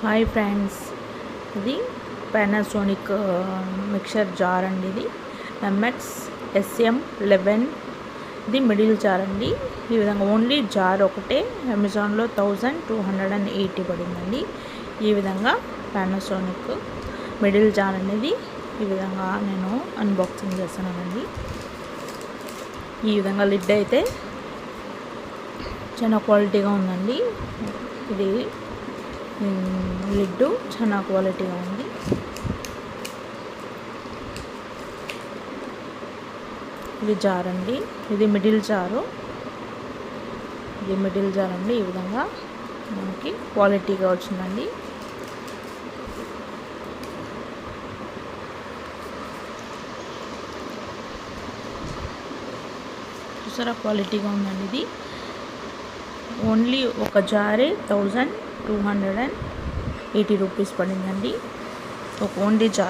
Hi friends, ఇది Panasonic mixer jar అండి. ఇది ఎంఎక్స్ SM11 ఇది మిడిల్ జార్ అండి. ఈ విధంగా ఓన్లీ జార్ ఒకటే అమెజాన్లో 1280 పడిందండి. ఈ విధంగా పానాసోనిక్ మిడిల్ జార్ అనేది ఈ విధంగా నేను అన్బాక్సింగ్ చేస్తున్నానండి. ఈ విధంగా లిడ్ అయితే చాలా క్వాలిటీగా ఉందండి. ఇది లిడ్ చాలా క్వాలిటీగా ఉంది. ఇది జార్ అండి, ఇది మిడిల్ జారు. ఇది మిడిల్ జార్ అండి. ఈ విధంగా మనకి క్వాలిటీగా వచ్చిందండి. చూసారా, క్వాలిటీగా ఉందండి. ఇది ఓన్లీ ఒక జారే 1280 రూపీస్ పడిందండి. ఒక ఓన్లీ జార్.